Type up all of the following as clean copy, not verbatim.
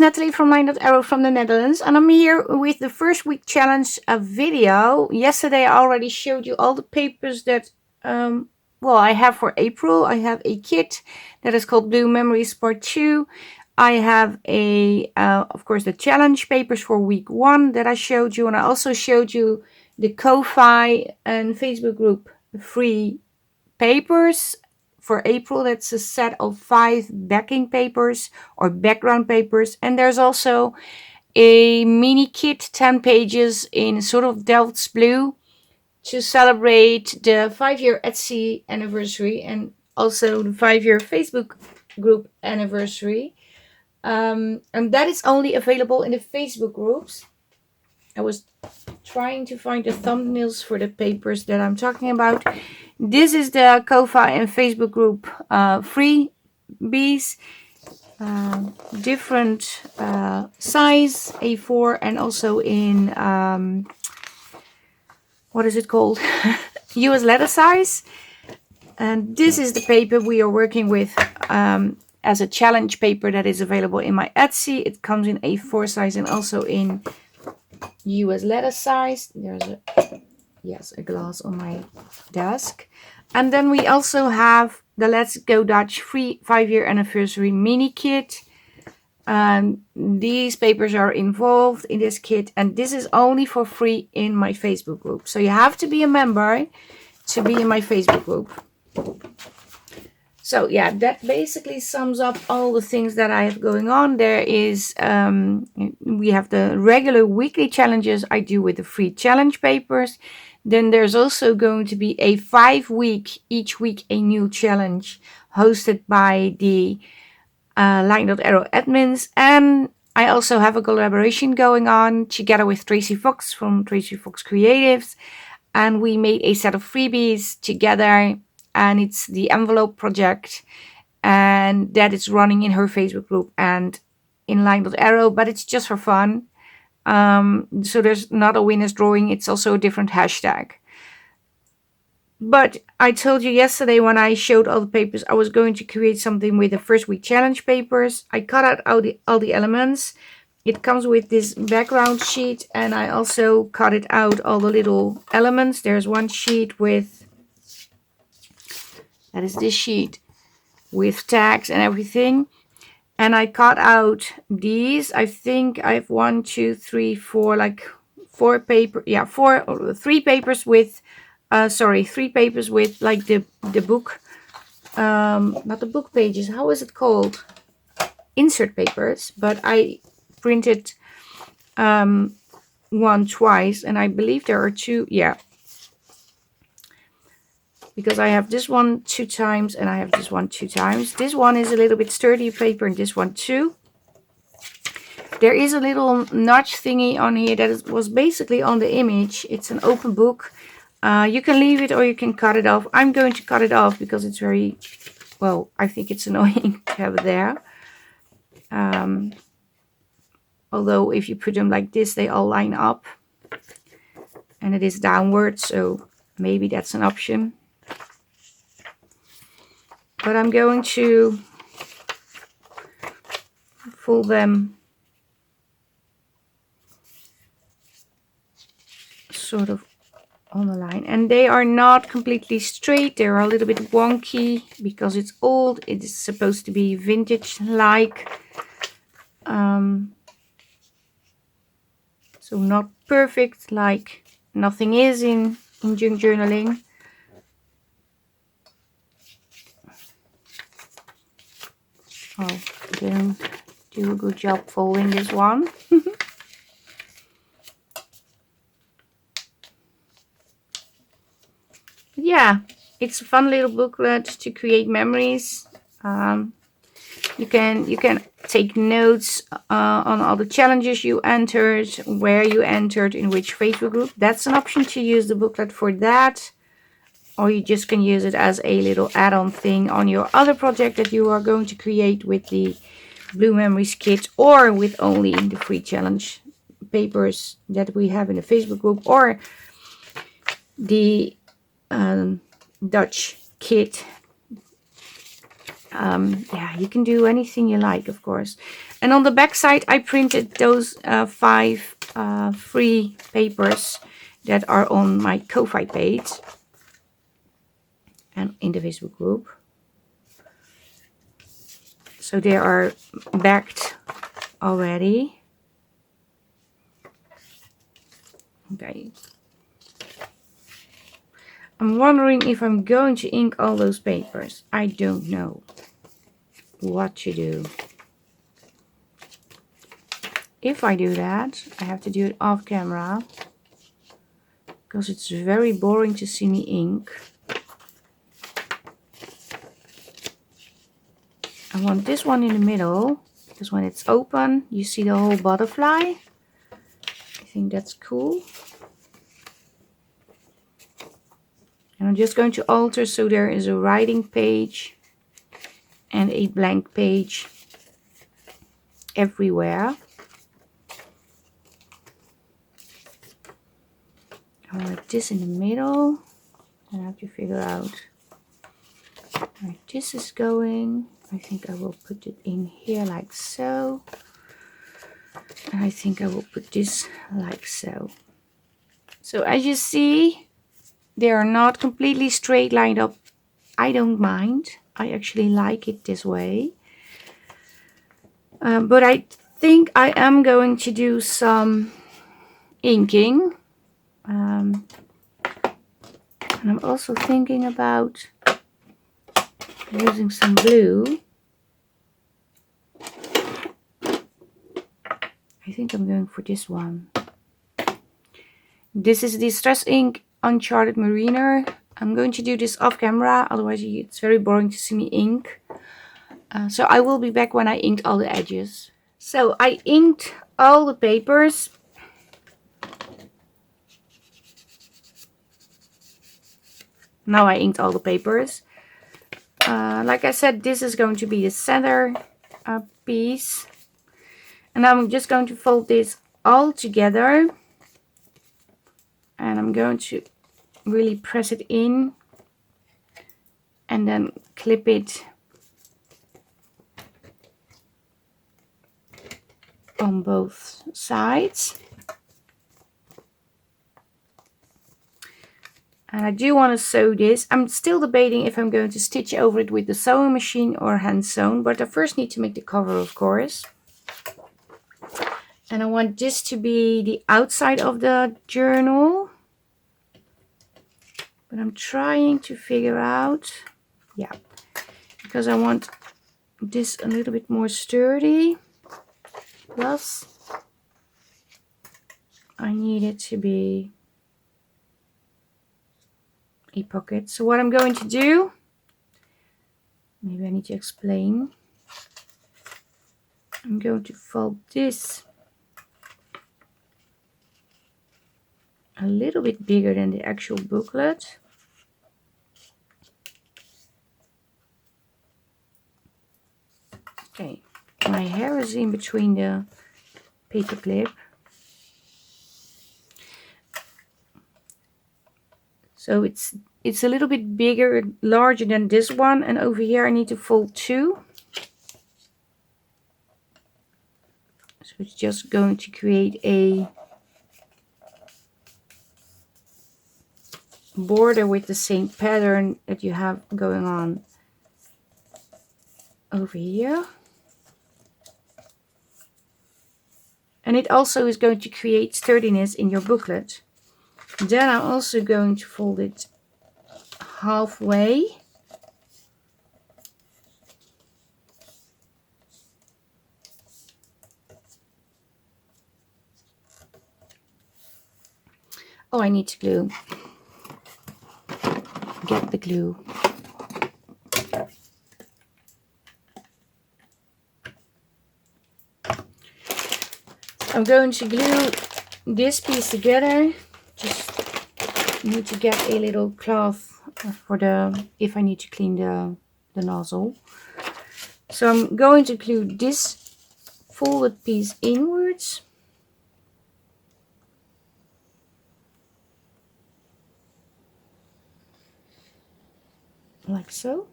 Natalie from LineDotArrow from the Netherlands, and I'm here with the first week challenge video. Yesterday I already showed you all the papers that well, I have for April. I have a kit that is called Blue Memories Part 2. I have a of course the challenge papers for week 1 that I showed you, and I also showed you the Ko-Fi and Facebook group free papers for April. That's a set of 5 backing papers or background papers, and there's also a mini kit, 10 pages in sort of Delft's blue to celebrate the 5-year Etsy anniversary and also the 5-year Facebook group anniversary. And that is only available in the Facebook groups. I was trying to find the thumbnails for the papers that I'm talking about. This is the Ko-Fi and Facebook group Freebies. Different size, A4, and also in what is it called? US letter size. And this is the paper we are working with as a challenge paper that is available in my Etsy. It comes in A4 size and also in US letter size. There's a glass on my desk. And then we also have the Let's Go Dutch free 5-year anniversary mini kit. These papers are involved in this kit, and this is only for free in my Facebook group. So you have to be a member to be in my Facebook group. So yeah, that basically sums up all the things that I have going on. There is, we have the regular weekly challenges I do with the free challenge papers. Then there's also going to be a 5-week, each week a new challenge hosted by the LineDotArrow admins. And I also have a collaboration going on together with Tracy Fox from Tracy Fox Creatives. And we made a set of freebies together, and it's the envelope project, and that is running in her Facebook group and in LineDotArrow, but it's just for fun. So there's not a winner's drawing, it's also a different hashtag. But I told you yesterday when I showed all the papers, I was going to create something with the first week challenge papers. I cut out all the elements. It comes with this background sheet, and I also cut it out all the little elements. There's one sheet with, that is this sheet, with tags and everything. And I cut out these. I think I have 1, 2, 3, 4, like 4 paper. Yeah, 4 or 3 papers with, 3 papers with like the book, not the book pages. How is it called? Insert papers. But I printed one twice, and I believe there are 2. Yeah. Because I have this one 2 times and I have this one 2 times. This one is a little bit sturdier paper, and this one too. There is a little notch thingy on here that was basically on the image. It's an open book. You can leave it or you can cut it off. I'm going to cut it off because it's very, well, I think it's annoying to have it there. Although if you put them like this, they all line up. And it is downward, so maybe that's an option. But I'm going to fold them sort of on the line. And they are not completely straight. They're a little bit wonky because it's old. It is supposed to be vintage-like. So not perfect, like nothing is in junk journaling. Oh, didn't do a good job folding this one. Yeah, it's a fun little booklet to create memories. You can take notes on all the challenges you entered, where you entered, in which Facebook group. That's an option to use the booklet for that. Or you just can use it as a little add-on thing on your other project that you are going to create with the Blue Memories kit, or with only the free challenge papers that we have in the Facebook group, or the Dutch kit Yeah, you can do anything you like, of course. And on the back side, I printed those 5 free papers that are on my Ko-Fi page and in the Facebook group. So they are backed already. Okay. I'm wondering if I'm going to ink all those papers. I don't know what to do. If I do that, I have to do it off camera, because it's very boring to see me ink. I want this one in the middle, because when it's open, you see the whole butterfly. I think that's cool. And I'm just going to alter so there is a writing page and a blank page everywhere. I want this in the middle. I have to figure out where this is going. I think I will put it in here like so. And I think I will put this like so. So as you see, they are not completely straight lined up. I don't mind. I actually like it this way. But I think I am going to do some inking. And I'm also thinking about using some blue. I think I'm going for this one. This is the Stress Ink Uncharted Mariner. I'm going to do this off camera, otherwise it's very boring to see me ink. So I will be back when I inked all the edges. So I inked all the papers. Now I inked all the papers. Like I said, this is going to be the center piece. And I'm just going to fold this all together. And I'm going to really press it in. And then clip it on both sides. And I do want to sew this. I'm still debating if I'm going to stitch over it with the sewing machine or hand sewn, but I first need to make the cover, of course. And I want this to be the outside of the journal. But I'm trying to figure out, yeah, because I want this a little bit more sturdy. Plus, I need it to be a pocket. So what I'm going to do, maybe I need to explain. I'm going to fold this a little bit bigger than the actual booklet. Okay, my hair is in between the paper clip. So it's a little bit bigger, larger than this one, and over here I need to fold 2. So it's just going to create a border with the same pattern that you have going on over here. And it also is going to create sturdiness in your booklet. Then I'm also going to fold it halfway. Oh, I need to glue. Get the glue. I'm going to glue this piece together. Just need to get a little cloth for the, if I need to clean the nozzle. So I'm going to glue this folded piece inwards. Like so.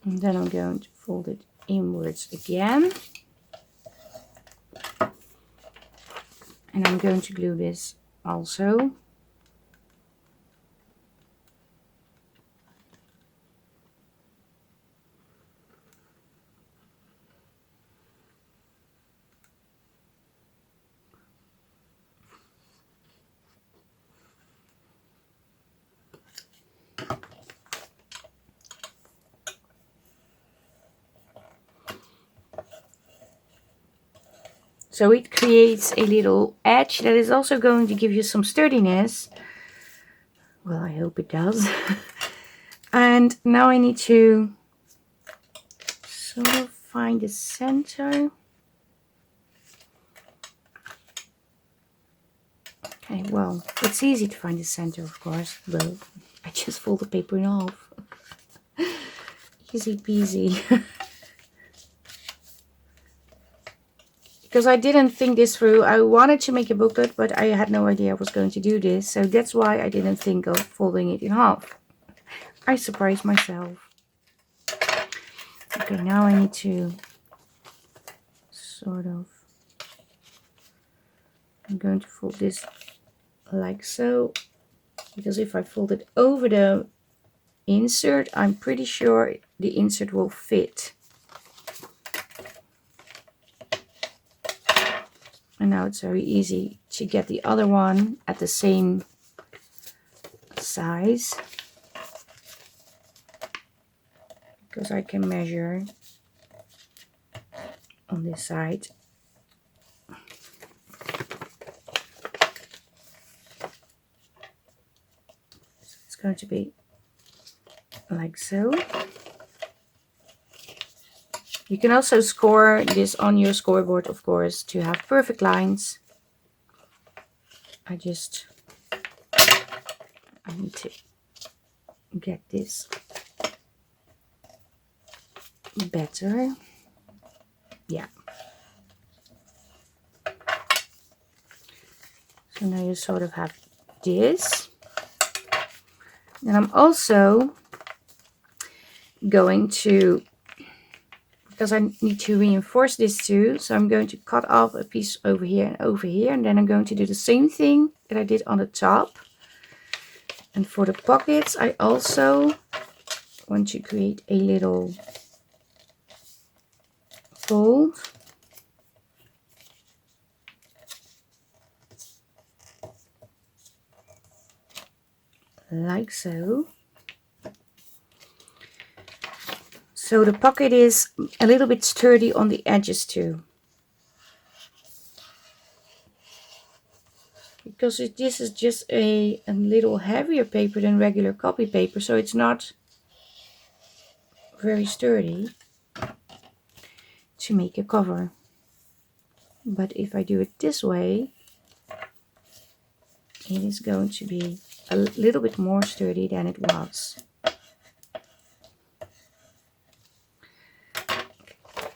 And then I'm going to fold it inwards again. And I'm going to glue this also. So it creates a little edge that is also going to give you some sturdiness. Well, I hope it does. And now I need to sort of find the center. Okay, well, it's easy to find the center, of course. Well, I just fold the paper in half. Easy peasy. Because I didn't think this through. I wanted to make a booklet, but I had no idea I was going to do this. So that's why I didn't think of folding it in half. I surprised myself. Okay, now I need to sort of... I'm going to fold this like so. Because if I fold it over the insert, I'm pretty sure the insert will fit. And now it's very easy to get the other one at the same size, because I can measure on this side. So it's going to be like so. You can also score this on your scoreboard, of course, to have perfect lines. I need to get this better. Yeah. So now you sort of have this. And I'm also going to, because I need to reinforce this too, so I'm going to cut off a piece over here, and then I'm going to do the same thing that I did on the top. And for the pockets, I also want to create a little fold. Like so. So the pocket is a little bit sturdy on the edges too. Because this is just a little heavier paper than regular copy paper, so it's not very sturdy to make a cover. But if I do it this way, it is going to be a little bit more sturdy than it was.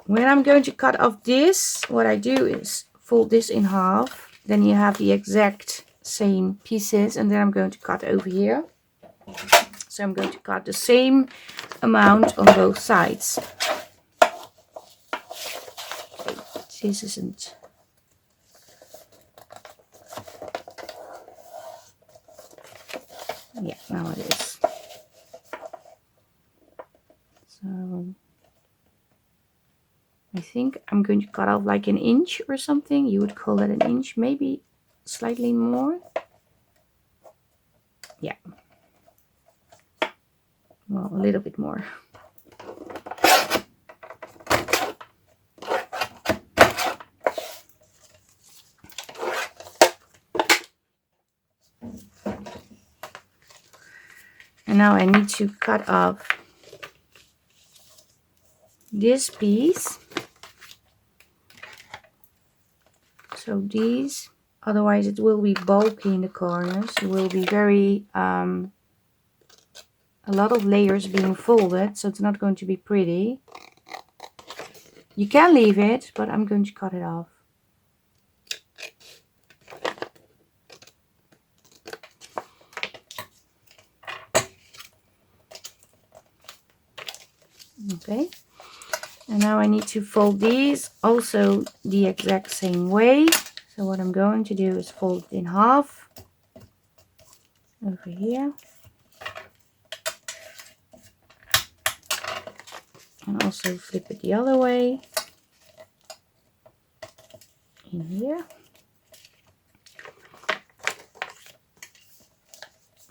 When I'm going to cut off this, what I do is fold this in half. Then you have the exact same pieces, and then I'm going to cut over here. So I'm going to cut the same amount on both sides. Okay, this isn't... Yeah, now it is. So I think I'm going to cut off like an inch or something. You would call that an inch, maybe slightly more. Yeah. Well, a little bit more. And now I need to cut off this piece. So these, otherwise it will be bulky in the corners. It will be very, a lot of layers being folded, so it's not going to be pretty. You can leave it, but I'm going to cut it off. Okay. And now I need to fold these also the exact same way. So what I'm going to do is fold it in half over here. And also flip it the other way in here.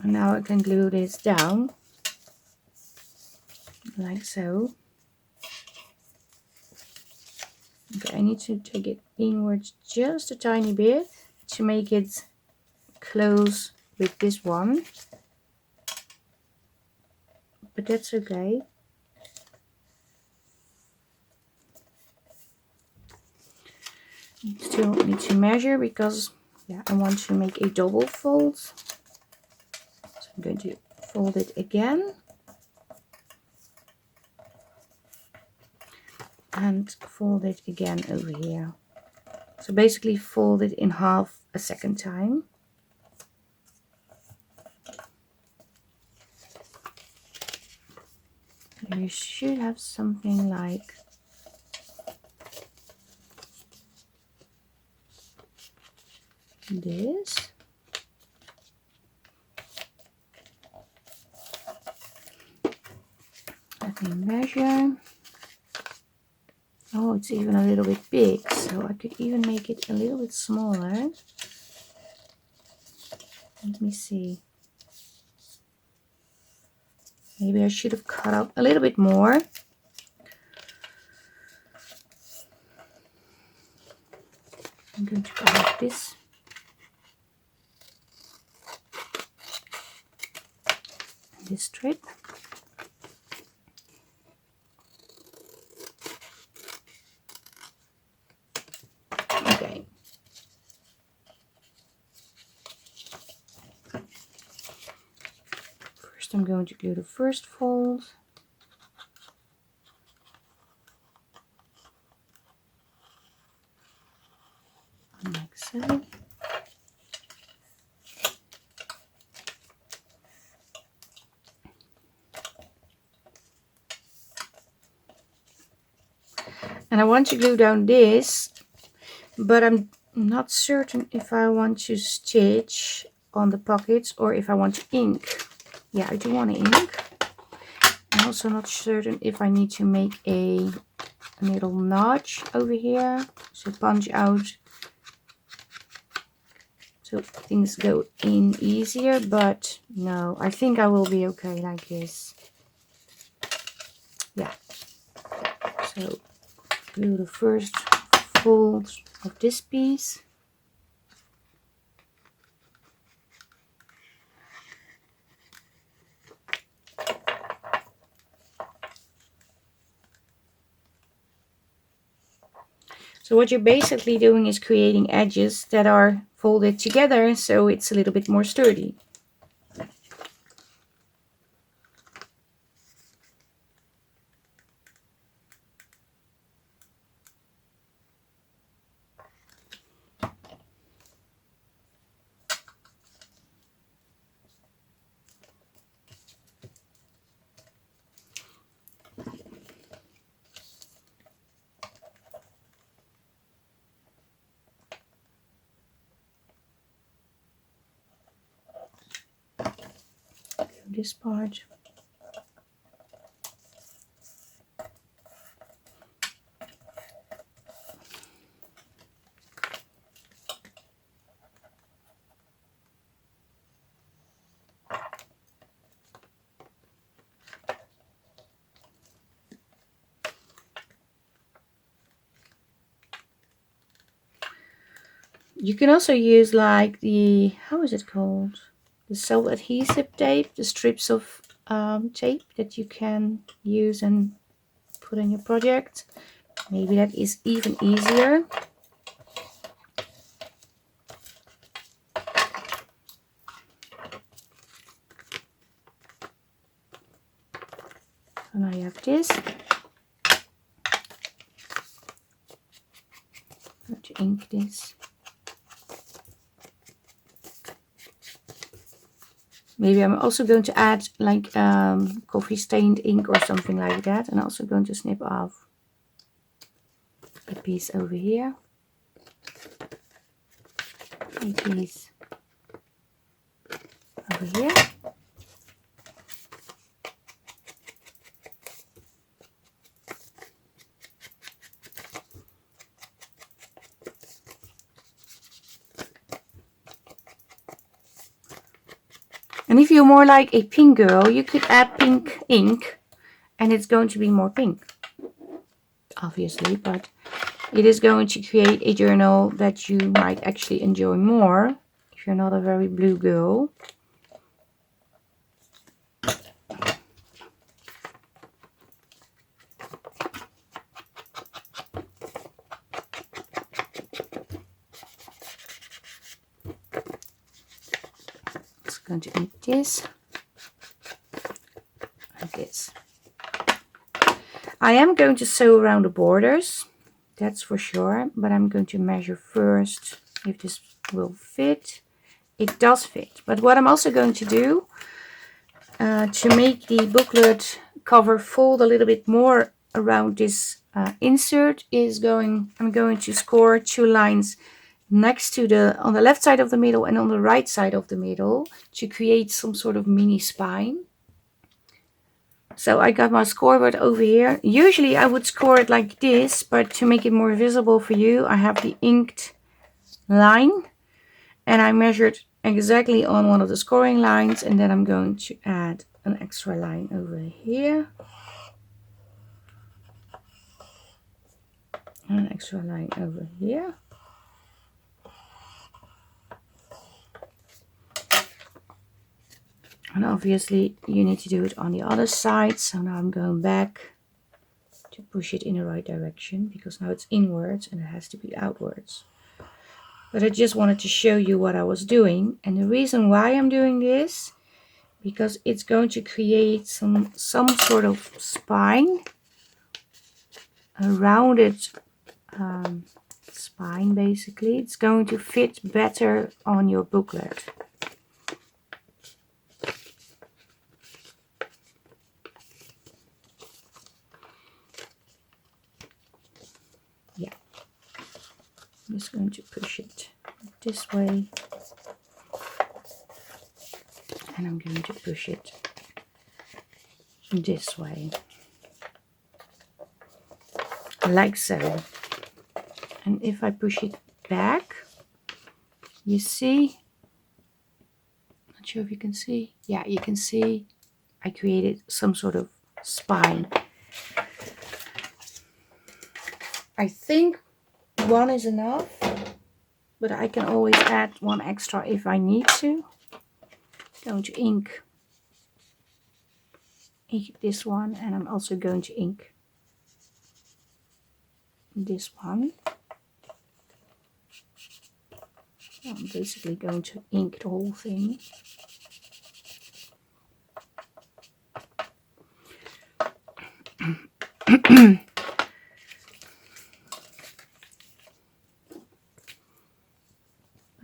And now I can glue this down like so. Okay, I need to take it inwards just a tiny bit to make it close with this one, but that's okay. Still need to measure because I want to make a double fold. So I'm going to fold it again and fold it again over here. So basically fold it in half a second time. You should have something like this. Let me measure. Oh, it's even a little bit big, so I could even make it a little bit smaller. Let me see. Maybe I should have cut up a little bit more. I'm going to cut out this. This strip. Okay. First I'm going to glue the first fold. Like so. And I want to glue down this, but I'm not certain if I want to stitch on the pockets or if I want to ink. Yeah, I do want to ink. I'm also not certain if I need to make a little notch over here, so punch out so things go in easier, but no, I think I will be okay like this. Yeah, so glue the first fold of this piece. So what you're basically doing is creating edges that are folded together so it's a little bit more sturdy. This part. You can also use like the, how is it called? The self-adhesive tape, the strips of tape that you can use and put on your project. Maybe that is even easier. So now you have this. I'm going to ink this. Maybe I'm also going to add like coffee stained ink or something like that. And also going to snip off a piece over here. A piece over here. And if you're more like a pink girl, you could add pink ink and it's going to be more pink, obviously, but it is going to create a journal that you might actually enjoy more if you're not a very blue girl. It's going to be this and this. I am going to sew around the borders, that's for sure, but I'm going to measure first if this will fit. It does fit, but what I'm also going to do to make the booklet cover fold a little bit more around this insert is I'm going to score 2 lines next to on the left side of the middle and on the right side of the middle to create some sort of mini spine. So I got my scoreboard over here. Usually I would score it like this, but to make it more visible for you, I have the inked line and I measured exactly on one of the scoring lines, and then I'm going to add an extra line over here. An extra line over here. And obviously you need to do it on the other side. So now I'm going back to push it in the right direction, because now it's inwards and it has to be outwards. But I just wanted to show you what I was doing. And the reason why I'm doing this, because it's going to create some sort of spine, a rounded spine basically. It's going to fit better on your booklet. Yeah, I'm just going to push it this way, and I'm going to push it this way, like so. And if I push it back, you see, not sure if you can see, yeah, you can see I created some sort of spine. I think one is enough, but I can always add one extra if I need to. I'm going to ink this one, and I'm also going to ink this one. I'm basically going to ink the whole thing.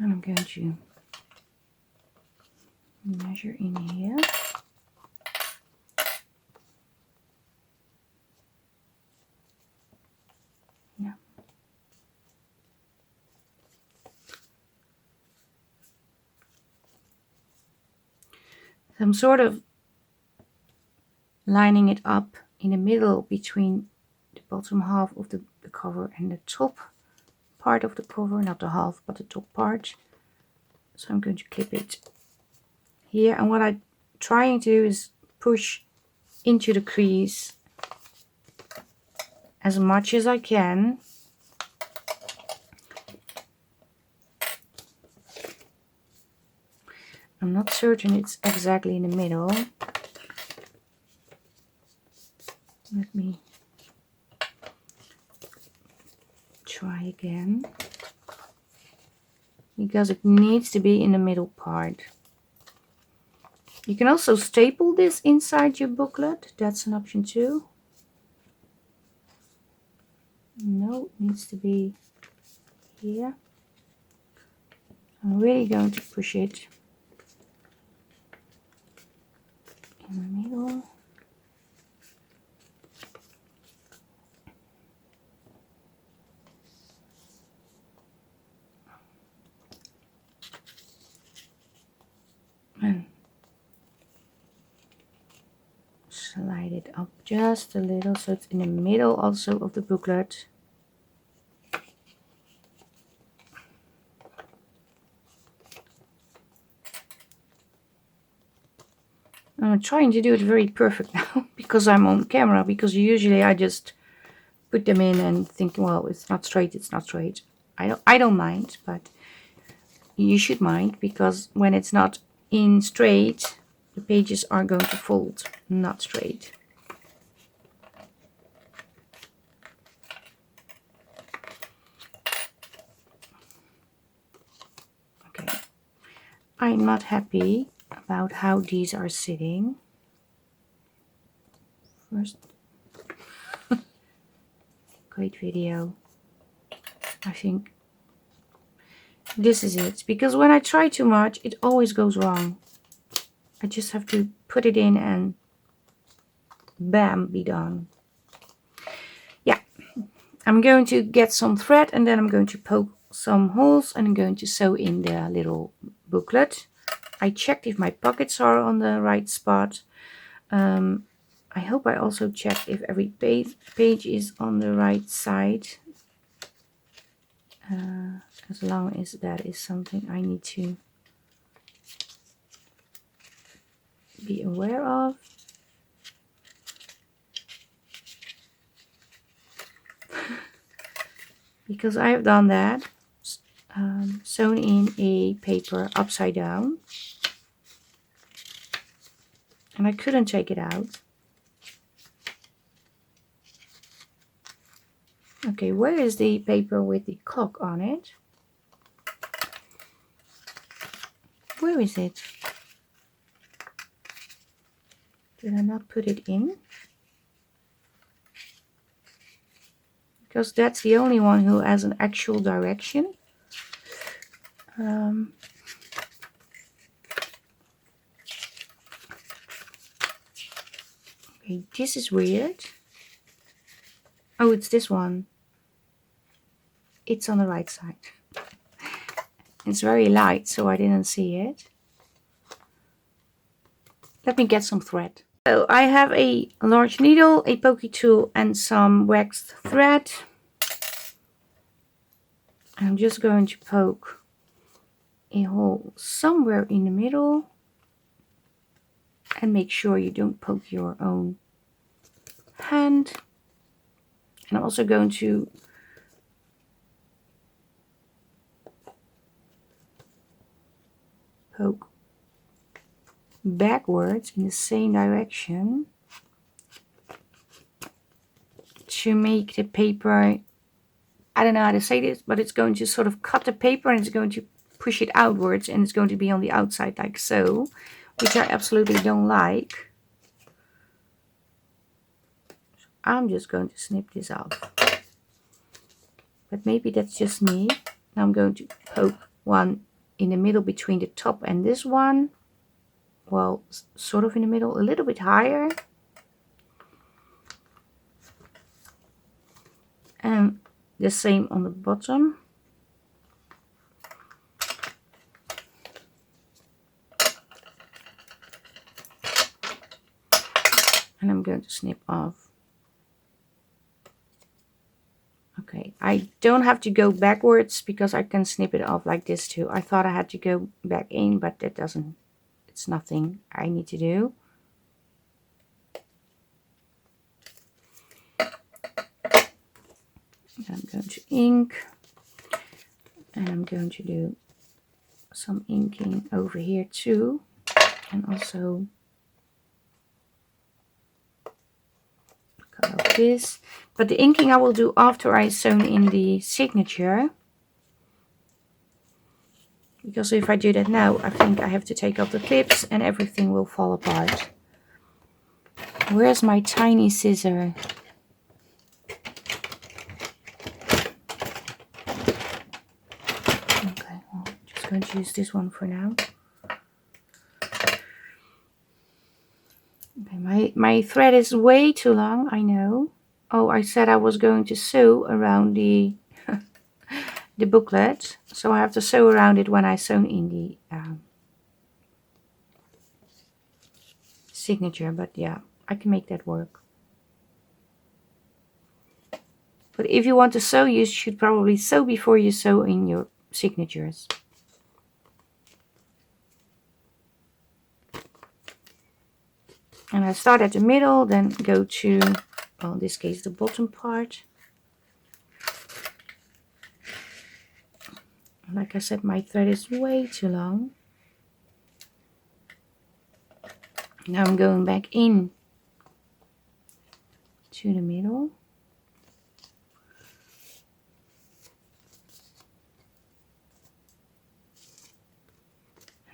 And I'm going to measure in here. Yeah. So I'm sort of lining it up in the middle between the bottom half of the cover and the top part of the cover, not the half but the top part. So I'm going to clip it here, and what I'm trying to do is push into the crease as much as I can. I'm not certain it's exactly in the middle. Let me try again, because it needs to be in the middle part. You can also staple this inside your booklet, that's an option too. No, it needs to be here. I'm really going to push it in the middle. And slide it up just a little so it's in the middle also of the booklet. I'm trying to do it very perfect now because I'm on camera, because usually I just put them in and think, well, it's not straight, it's not straight. I don't mind, but you should mind, because when it's not in straight, the pages are going to fold not straight. Okay, I'm not happy about how these are sitting. First, great video. I think this is it, because when I try too much, it always goes wrong. I just have to put it in and bam, be done. Yeah, I'm going to get some thread and then I'm going to poke some holes and I'm going to sew in the little booklet. I checked if my pockets are on the right spot. I hope I also checked if every page is on the right side. As long as that is something I need to be aware of. Because I have done that, sewn in a paper upside down, and I couldn't take it out. Okay, where is the paper with the clock on it? Where is it? Did I not put it in? Because that's the only one who has an actual direction. Okay, this is weird. Oh, it's this one. It's on the right side. It's very light, so I didn't see it. Let me get some thread. So I have a large needle, a pokey tool and some waxed thread. I'm just going to poke a hole somewhere in the middle and make sure you don't poke your own hand. And I'm also going to poke backwards in the same direction to make the paper, I don't know how to say this, but it's going to sort of cut the paper and it's going to push it outwards and it's going to be on the outside like so, which I absolutely don't like. So I'm just going to snip this off. But maybe that's just me. Now I'm going to poke one in the middle between the top and this one. Well, sort of in the middle, a little bit higher. And the same on the bottom. And I'm going to snip off. Okay, I don't have to go backwards because I can snip it off like this too. I thought I had to go back in, but that doesn't, it's nothing I need to do. I'm going to ink, and I'm going to do some inking over here too, and also color this. But the inking I will do after I sewn in the signature, because if I do that now, I think I have to take off the clips and everything will fall apart. Where's my tiny scissor? Okay, well, I'm just going to use this one for now. my thread is way too long, I know. Oh, I said I was going to sew around the the booklet, so I have to sew around it when I sew in the signature, but yeah, I can make that work. But if you want to sew, you should probably sew before you sew in your signatures. And I start at the middle, then go to, well, in this case, the bottom part. Like I said, my thread is way too long. Now I'm going back in to the middle.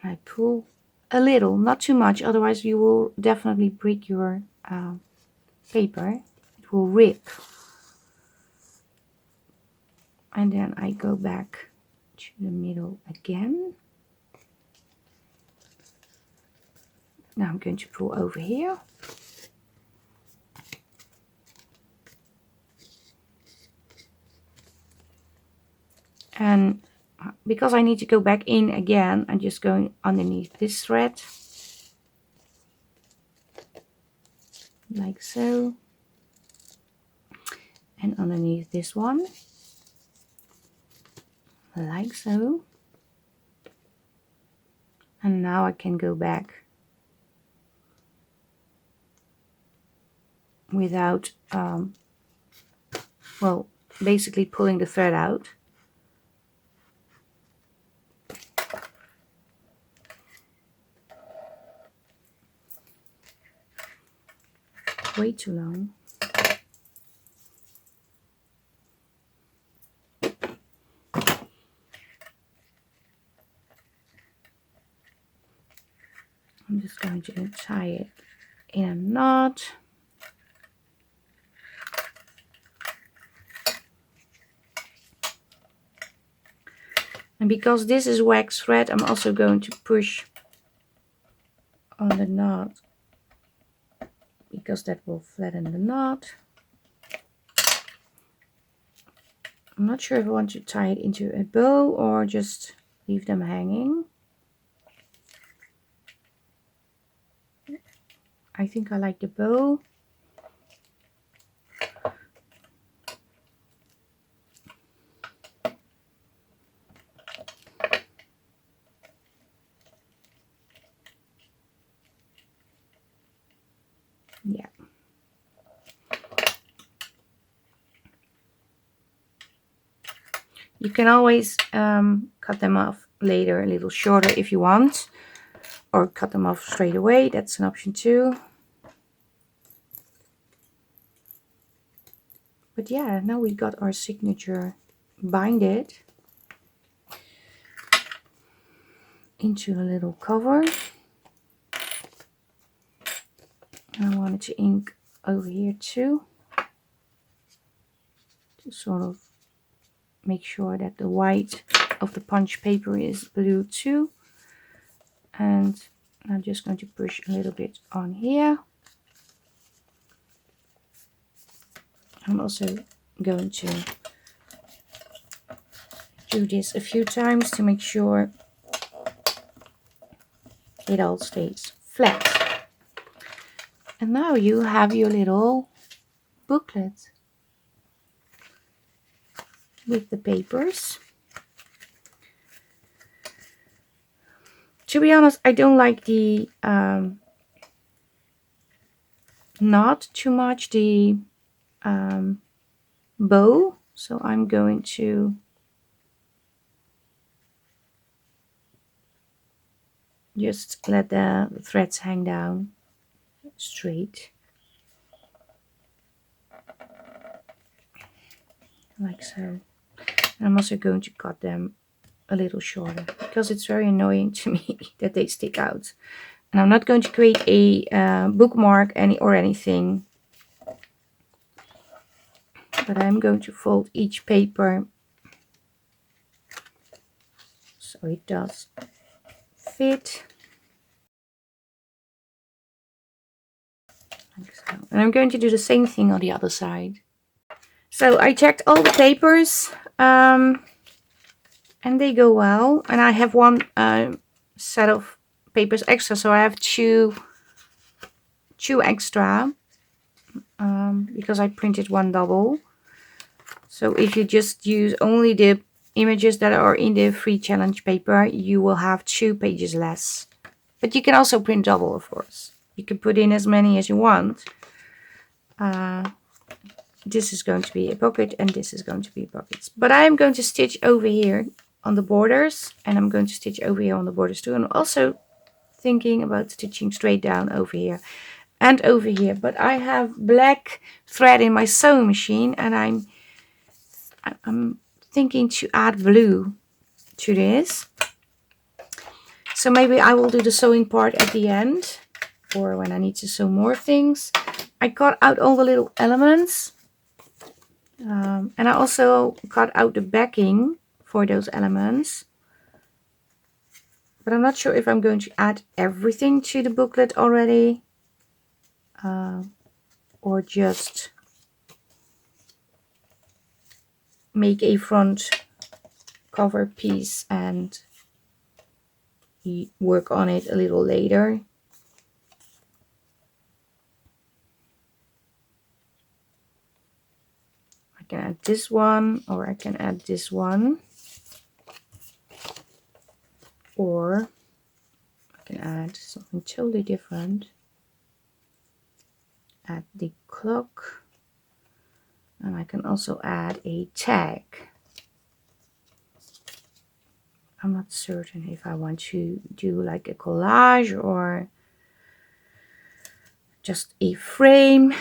And I pull a little, not too much, otherwise you will definitely break your paper. It will rip. And then I go back to the middle again. Now I'm going to pull over here. And because I need to go back in again, I'm just going underneath this thread. Like so. And underneath this one. Like so. And now I can go back without, well, basically pulling the thread out. Way too long. I'm just going to tie it in a knot. And because this is wax thread, I'm also going to push on the knot, because that will flatten the knot. I'm not sure if I want to tie it into a bow or just leave them hanging. I think I like the bow. Yeah. You can always cut them off later a little shorter if you want, or cut them off straight away. That's an option too. But yeah, now we got our signature binded into a little cover. I wanted to ink over here too, to sort of make sure that the white of the punch paper is blue too. And I'm just going to push a little bit on here. I'm also going to do this a few times to make sure it all stays flat. And now you have your little booklet with the papers. To be honest, I don't like the knot too much, the bow, so I'm going to just let the threads hang down straight, like so. And I'm also going to cut them a little shorter because it's very annoying to me that they stick out. And I'm not going to create a bookmark or anything, but I'm going to fold each paper so it does fit. And I'm going to do the same thing on the other side. So I checked all the papers, and they go well. And I have one set of papers extra, so I have two extra, because I printed one double. So if you just use only the images that are in the free challenge paper, you will have 2 pages less. But you can also print double, of course. You can put in as many as you want. This is going to be a pocket and this is going to be pockets. But I am going to stitch over here on the borders, and I'm going to stitch over here on the borders too. And I'm also thinking about stitching straight down over here and over here. But I have black thread in my sewing machine, and I'm thinking to add blue to this. So maybe I will do the sewing part at the end, or when I need to sew more things. I cut out all the little elements, and I also cut out the backing for those elements. But I'm not sure if I'm going to add everything to the booklet already, or just make a front cover piece and work on it a little later. I can add this one, or I can add this one, or I can add something totally different. Add the clock, and I can also add a tag. I'm not certain if I want to do like a collage or just a frame.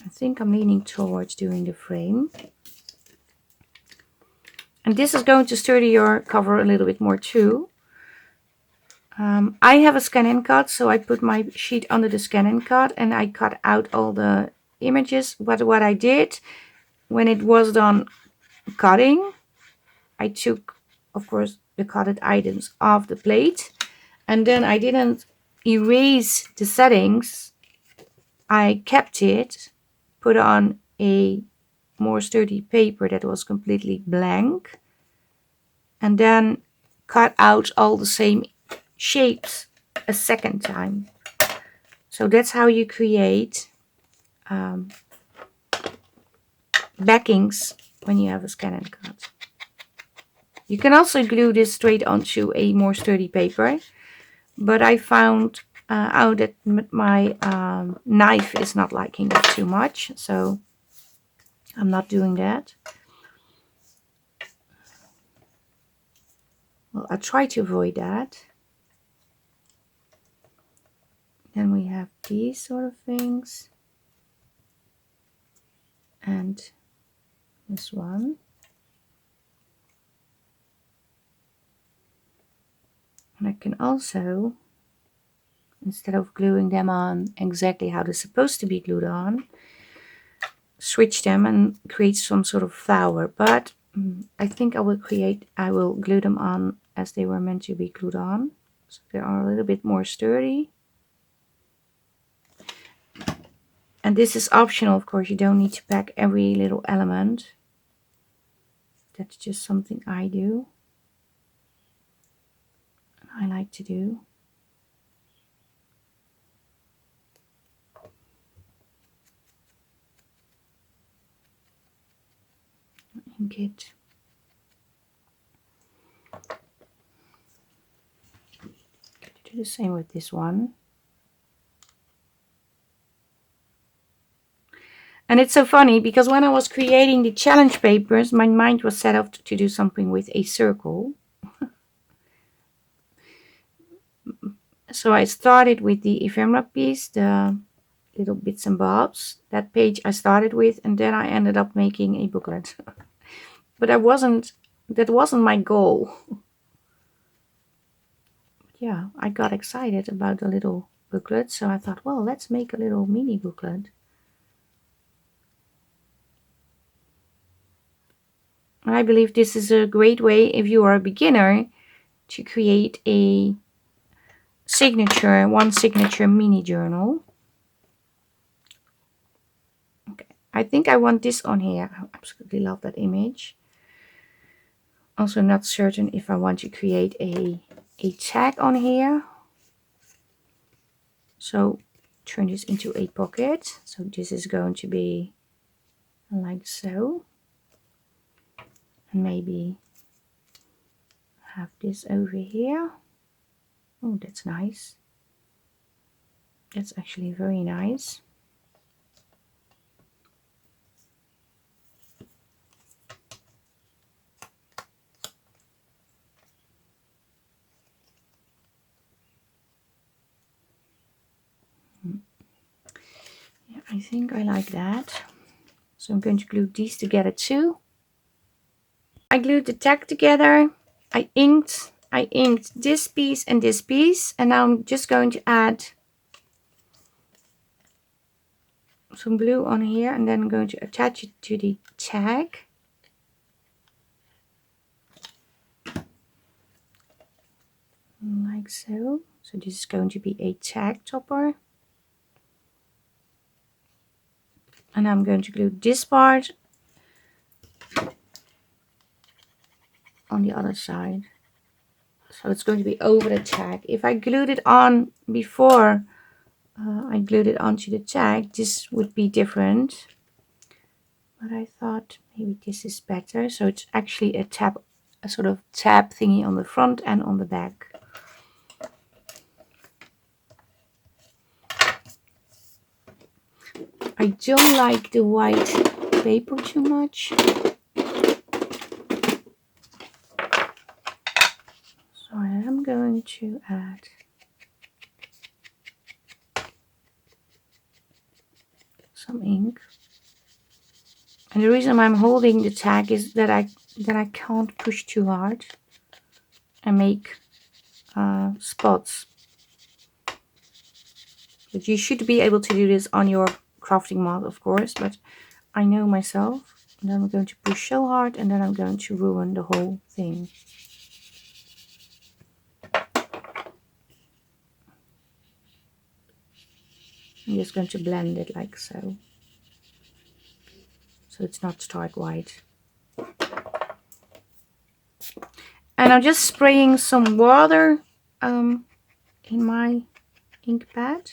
I think I'm leaning towards doing the frame. And this is going to sturdy your cover a little bit more too. I have a scan-in cut, so I put my sheet under the scan-in cut and I cut out all the images. But what I did when it was done cutting, I took, of course, the cutted items off the plate, and then I didn't erase the settings. I kept it, put on a more sturdy paper that was completely blank, and then cut out all the same shapes a second time. So that's how you create backings when you have a scan-in cut. You can also glue this straight onto a more sturdy paper, but I found out that my knife is not liking that too much, so I'm not doing that. Well, I try to avoid that. Then we have these sort of things, and this one. And I can also, instead of gluing them on exactly how they're supposed to be glued on, switch them and create some sort of flower. But I think I will glue them on as they were meant to be glued on. So they are a little bit more sturdy. And this is optional, of course. You don't need to pack every little element. That's just something I do. I like to do. Ink it. Do the same with this one. And it's so funny because when I was creating the challenge papers, my mind was set up to do something with a circle. So I started with the ephemera piece, the little bits and bobs. That page I started with, and then I ended up making a booklet. But that wasn't my goal. Yeah, I got excited about the little booklet, so I thought, well, let's make a little mini booklet. And I believe this is a great way, if you are a beginner, to create a one signature mini journal. I think I want this on here. I absolutely love that image. Also not certain if I want to create a tag on here. So turn this into a pocket. So this is going to be like so. And maybe have this over here. Oh, that's nice. That's actually very nice. Yeah, I think I like that. So I'm going to glue these together too. I glued the tag together. I inked this piece and this piece, and now I'm just going to add some glue on here, and then I'm going to attach it to the tag. Like so. So this is going to be a tag topper. And I'm going to glue this part on the other side. So it's going to be over the tag. If I glued it on before I glued it onto the tag, this would be different. But I thought maybe this is better. So it's actually a sort of tab thingy on the front and on the back. I don't like the white paper too much. So I am going to add some ink. And the reason I'm holding the tag is that I can't push too hard and make spots. But you should be able to do this on your crafting mat, of course, but I know myself. And then I'm going to push so hard, and then I'm going to ruin the whole thing. I'm just going to blend it like so. So it's not stark white. And I'm just spraying some water in my ink pad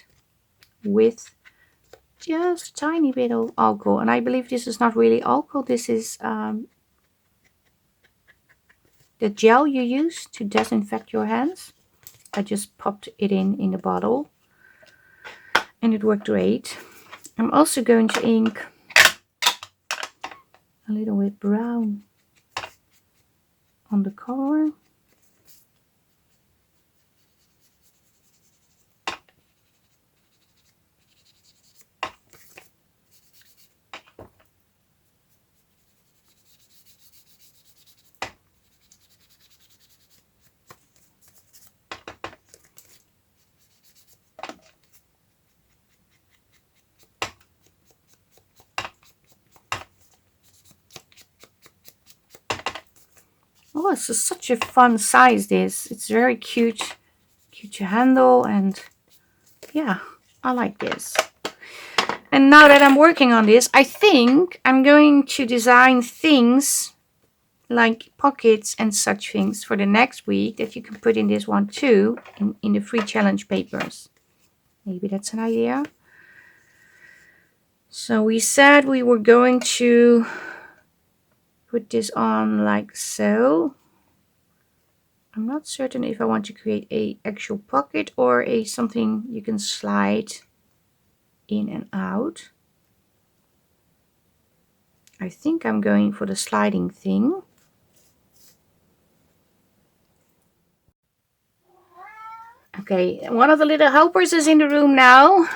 with just a tiny bit of alcohol. And I believe this is not really alcohol. This is the gel you use to disinfect your hands. I just popped it in the bottle. And it worked great. I'm also going to ink a little bit brown on the cover. Oh, it's such a fun size, this. It's very cute to handle, and yeah, I like this. And now that I'm working on this, I think I'm going to design things like pockets and such things for the next week that you can put in this one too, in the free challenge papers. Maybe that's an idea. So we said we were going to put this on like so. I'm not certain if I want to create a actual pocket or a something you can slide in and out. I think I'm going for the sliding thing. Okay, one of the little helpers is in the room now.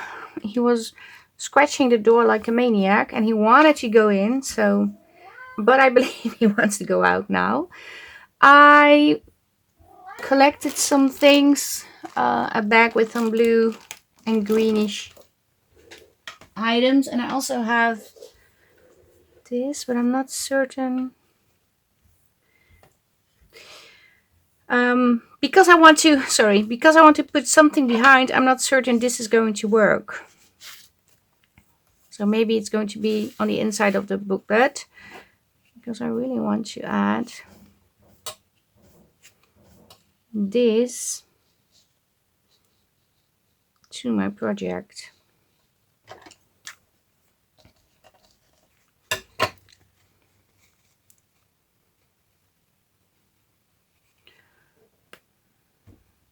He was scratching the door like a maniac and he wanted to go in, so but I believe he wants to go out now. I collected some things, a bag with some blue and greenish items, and I also have this, but I'm not certain. Because I want to put something behind, I'm not certain this is going to work. So maybe it's going to be on the inside of the booklet, because I really want to add this to my project.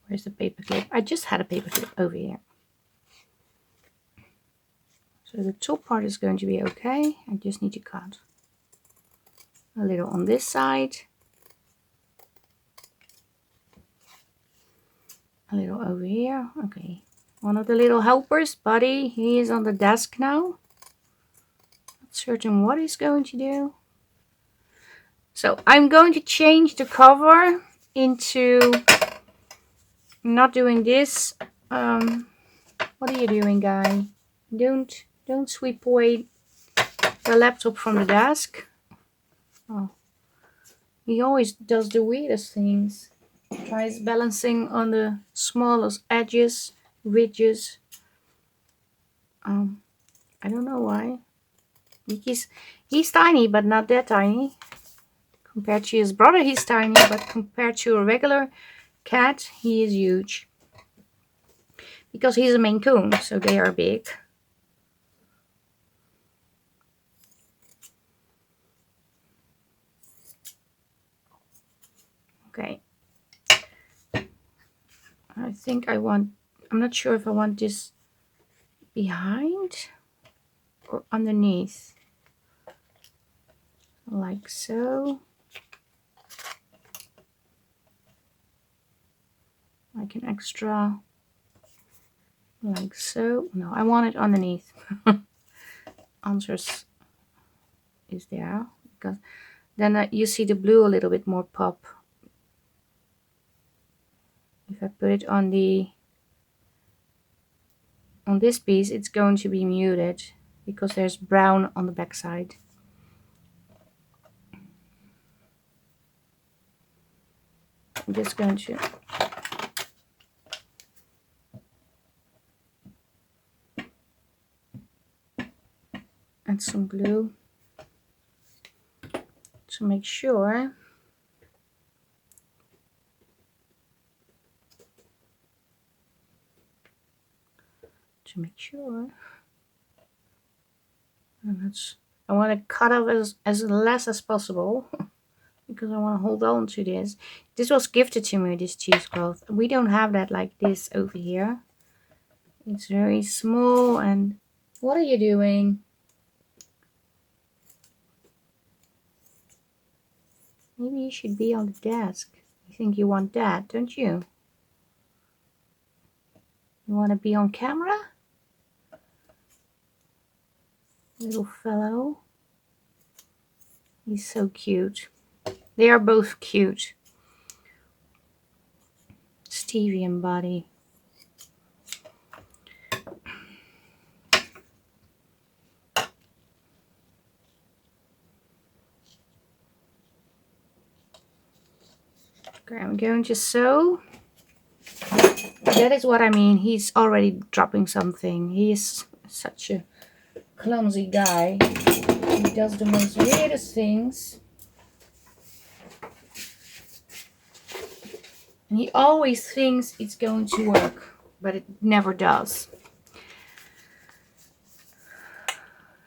Where's the paper clip? I just had a paper clip over here. So the top part is going to be okay. I just need to cut a little on this side, a little over here. Okay, one of the little helpers, Buddy, he is on the desk now. Not certain what he's going to do. So I'm going to change the cover into not doing this. What are you doing, guy? Don't sweep away the laptop from the desk. Oh, he always does the weirdest things. Tries balancing on the smallest edges, ridges. I don't know why. He's tiny, but not that tiny. Compared to his brother, he's tiny, but compared to a regular cat, he is huge. Because he's a Maine Coon, so they are big. Okay. I think I'm not sure if I want this behind or underneath. Like so. Like an extra, like so. No, I want it underneath. Answers is there, because then you see the blue a little bit more pop. If I put it on this piece, it's going to be muted because there's brown on the back side. I'm just going to add some glue to make sure. And I want to cut off as less as possible because I want to hold on to this. This was gifted to me, this cheesecloth. We don't have that like this over here. It's very small. And what are you doing? Maybe you should be on the desk. You think you want that, don't you? You want to be on camera? Little fellow. He's so cute. They are both cute. Stevie and Buddy. Okay, I'm going to sew. That is what I mean. He's already dropping something. He is such a clumsy guy. He does the most weirdest things. And he always thinks it's going to work, but it never does.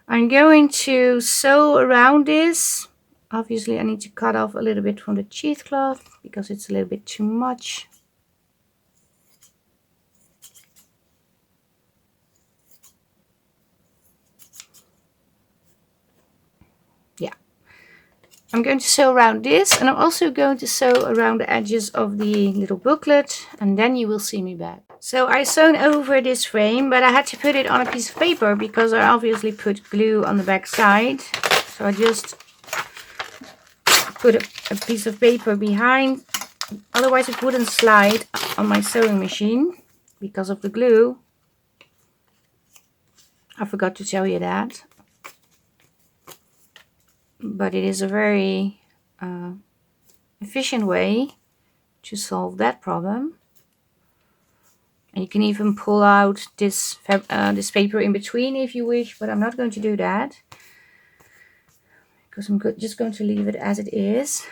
I'm going to sew around this. Obviously, I need to cut off a little bit from the cheesecloth because it's a little bit too much. Yeah. I'm going to sew around this, and I'm also going to sew around the edges of the little booklet, and then you will see me back. So I sewn over this frame, but I had to put it on a piece of paper because I obviously put glue on the back side. So I just put a piece of paper behind, otherwise it wouldn't slide on my sewing machine because of the glue. I forgot to tell you that. But it is a very efficient way to solve that problem. And you can even pull out this paper in between if you wish, but I'm not going to do that because I'm just going to leave it as it is.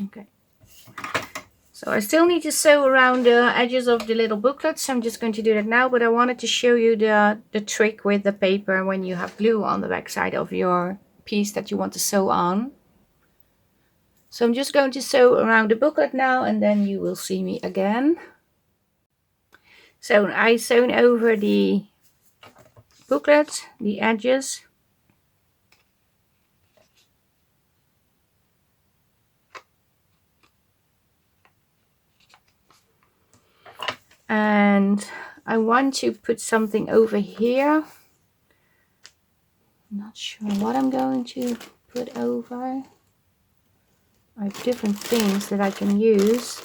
Okay. So I still need to sew around the edges of the little booklets. So I'm just going to do that now, but I wanted to show you the trick with the paper when you have glue on the back side of your piece that you want to sew on. So I'm just going to sew around the booklet now, and then you will see me again. So I sewn over the booklet, the edges. And I want to put something over here. I'm not sure what I'm going to put over. I have different things that I can use.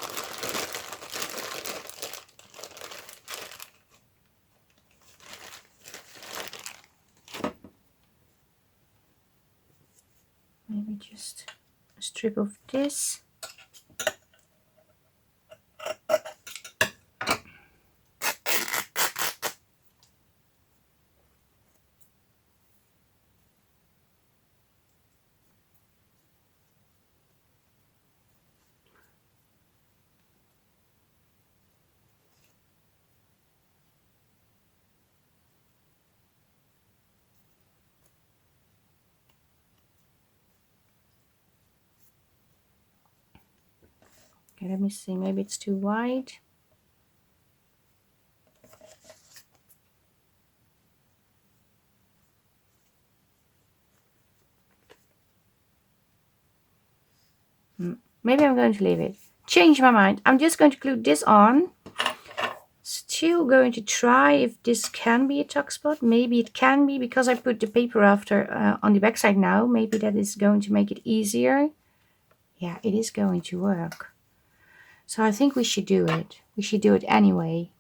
Maybe just a strip of this. Okay, let me see, maybe it's too wide. Maybe I'm going to leave it. Change my mind. I'm just going to glue this on. Still going to try if this can be a tuck spot. Maybe it can be because I put the paper after on the back side now. Maybe that is going to make it easier. Yeah, it is going to work. So I think we should do it. We should do it anyway.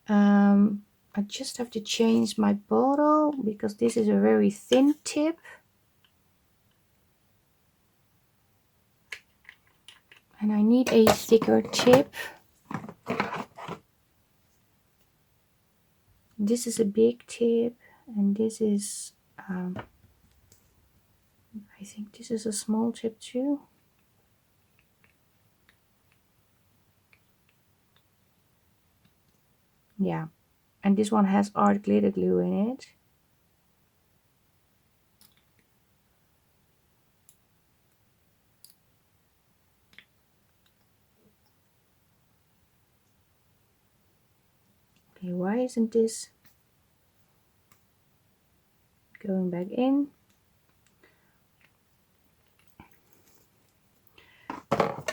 I just have to change my bottle because this is a very thin tip. And I need a thicker tip. This is a big tip and this is, I think this is a small tip too. Yeah, and this one has art glitter glue in it. Okay, why isn't this going back in?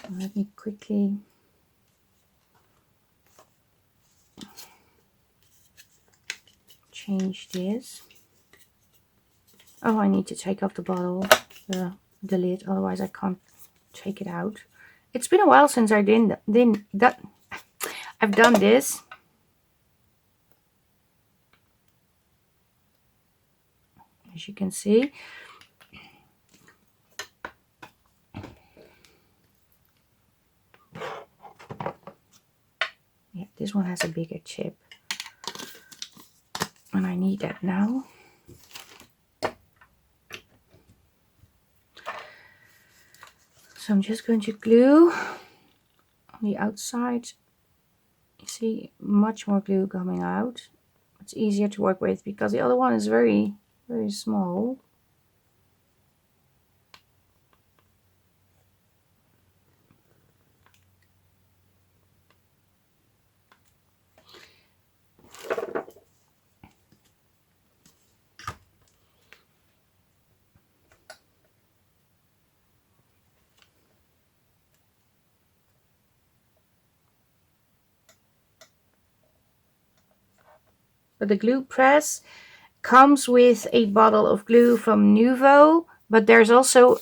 Let me quickly change this. Oh, I need to take off the bottle, the lid, otherwise I can't take it out. It's been a while since I've done this. As you can see. Yeah, this one has a bigger chip. And I need that now. So I'm just going to glue on the outside. You see much more glue coming out. It's easier to work with because the other one is very, very small. But the glue press comes with a bottle of glue from Nuvo, but there's also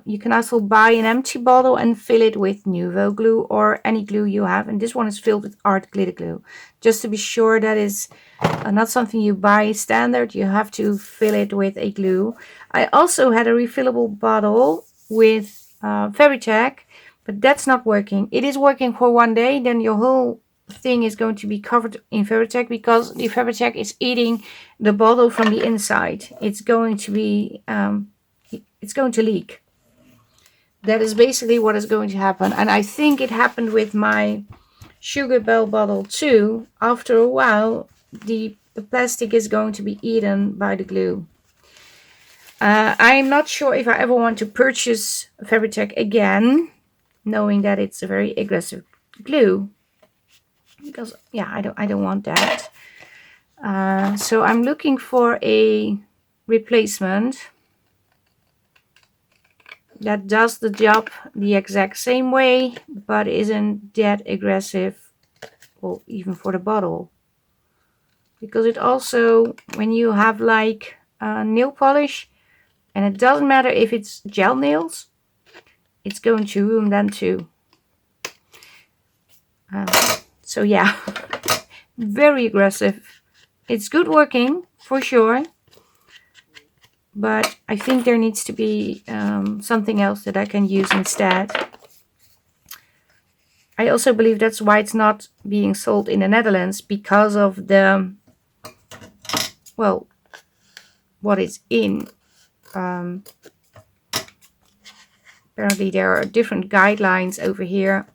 you can also buy an empty bottle and fill it with Nuvo glue or any glue you have. And this one is filled with art glitter glue. Just to be sure, that is not something you buy standard. You have to fill it with a glue. I also had a refillable bottle with Fabri-Tac, but that's not working. It is working for one day, then your whole thing is going to be covered in Fabri-Tac because the Fabri-Tac is eating the bottle from the inside. It's going to be it's going to leak. That is basically what is going to happen. And I think it happened with my Sugar Bell bottle too. After a while, the plastic is going to be eaten by the glue. I'm not sure if I ever want to purchase Fabri-Tac again, knowing that it's a very aggressive glue. Because yeah, I don't want that. So I'm looking for a replacement that does the job the exact same way, but isn't that aggressive, well, even for the bottle. Because it also, when you have like nail polish, and it doesn't matter if it's gel nails, it's going to ruin them too. So yeah, very aggressive. It's good working for sure, but I think there needs to be something else that I can use instead. I also believe that's why it's not being sold in the Netherlands, because of the, well, what is in. Apparently there are different guidelines over here,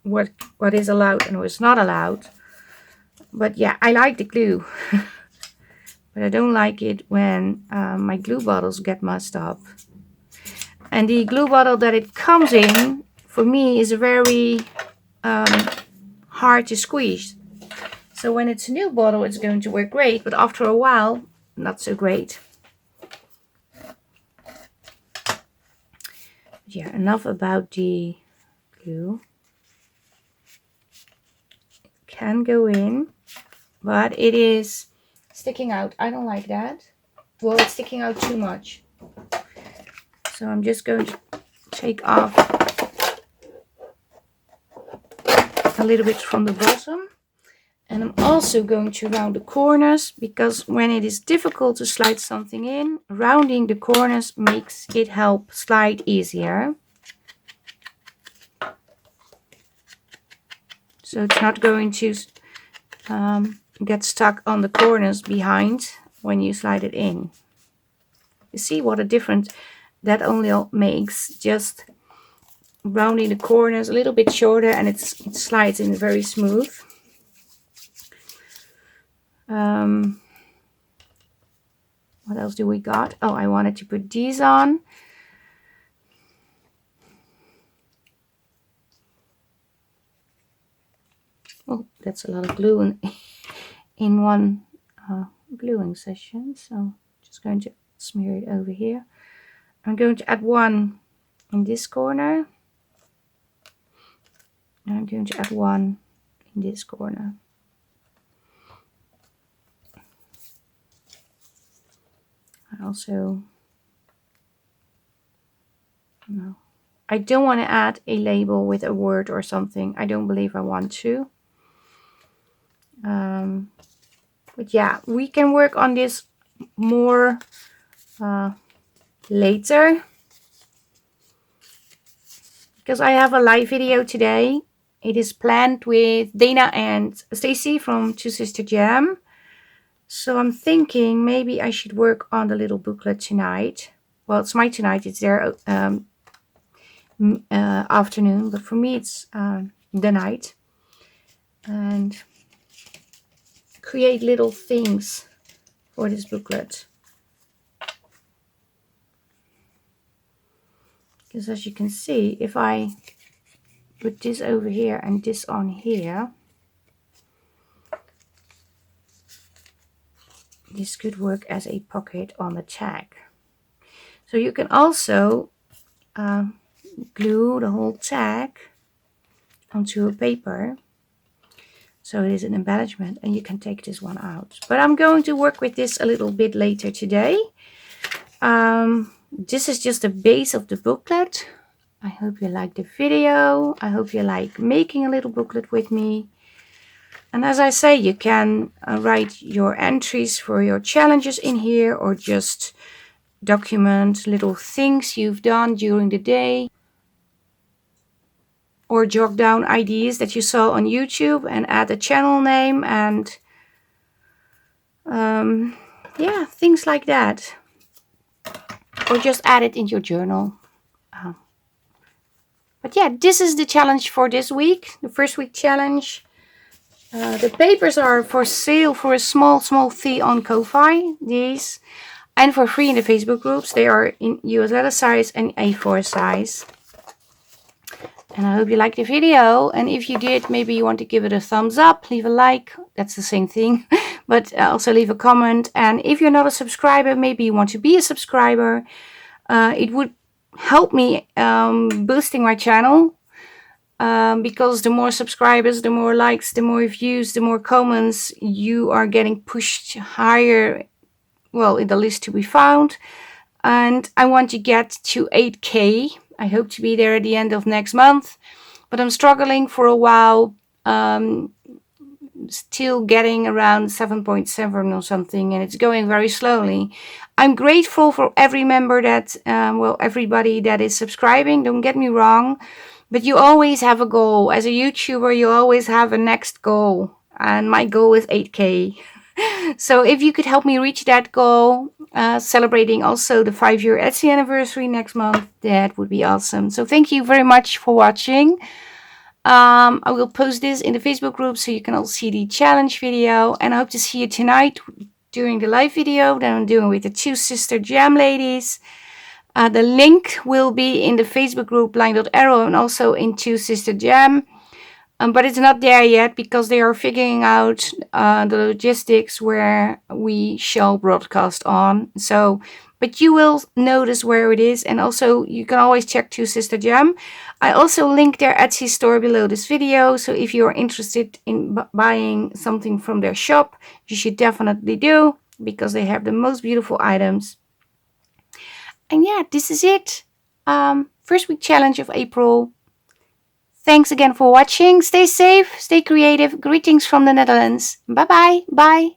what is allowed and what's not allowed. But yeah, I like the glue. But I don't like it when my glue bottles get messed up. And the glue bottle that it comes in, for me, is very hard to squeeze. So when it's a new bottle, it's going to work great. But after a while, not so great. Yeah, enough about the glue. It can go in, but it is sticking out. I don't like that. Well, it's sticking out too much. So I'm just going to take off a little bit from the bottom. And I'm also going to round the corners, because when it is difficult to slide something in, rounding the corners makes it help slide easier. So it's not going to get stuck on the corners behind when you slide it in. You see what a difference that only makes, just rounding the corners a little bit shorter, and it slides in very smooth. What else do we got? Oh, I wanted to put these on. Oh, that's a lot of glue in one gluing session. So just going to smear it over here. I'm going to add one in this corner. And I'm going to add one in this corner. I also, no, I don't want to add a label with a word or something. I don't believe I want to. But yeah, we can work on this more later, because I have a live video today. It is planned with Dana and Stacy from Two Sister Jam. So I'm thinking maybe I should work on the little booklet tonight. Well, it's my tonight, it's their afternoon, but for me it's the night. And create little things for this booklet. Because as you can see, if I put this over here and this on here, this could work as a pocket on the tag. So you can also glue the whole tag onto a paper, so it is an embellishment, and you can take this one out. But I'm going to work with this a little bit later today. this is just the base of the booklet. I hope you like the video. I hope you like making a little booklet with me. And as I say, you can write your entries for your challenges in here, or just document little things you've done during the day, or jot down ideas that you saw on YouTube and add a channel name, and yeah, things like that. Or just add it in your journal. But yeah, this is the challenge for this week, the first week challenge. The papers are for sale for a small fee on Ko-fi, these. And for free in the Facebook groups. They are in US letter size and A4 size. And I hope you liked the video. And if you did, maybe you want to give it a thumbs up, leave a like. That's the same thing. But also leave a comment. And if you're not a subscriber, maybe you want to be a subscriber. It would help me boosting my channel. Because the more subscribers, the more likes, the more views, the more comments, you are getting pushed higher, well, in the list to be found. And I want to get to 8K. I hope to be there at the end of next month. But I'm struggling for a while. Still getting around 7.7 or something. And it's going very slowly. I'm grateful for every member that, well, everybody that is subscribing. Don't get me wrong. But you always have a goal. As a YouTuber, you always have a next goal. And my goal is 8K. So if you could help me reach that goal, celebrating also the 5-year Etsy anniversary next month, that would be awesome. So thank you very much for watching. I will post this in the Facebook group so you can all see the challenge video. And I hope to see you tonight during the live video that I'm doing with the two sister jam ladies. The link will be in the Facebook group LineDotArrow and also in Two Sister Jam. But it's not there yet because they are figuring out the logistics where we shall broadcast on. So, but you will notice where it is. And also you can always check Two Sister Jam. I also link their Etsy store below this video. So if you're interested in buying something from their shop, you should definitely do, because they have the most beautiful items. And yeah, this is it. First week challenge of April. Thanks again for watching. Stay safe, stay creative. Greetings from the Netherlands. Bye-bye. Bye.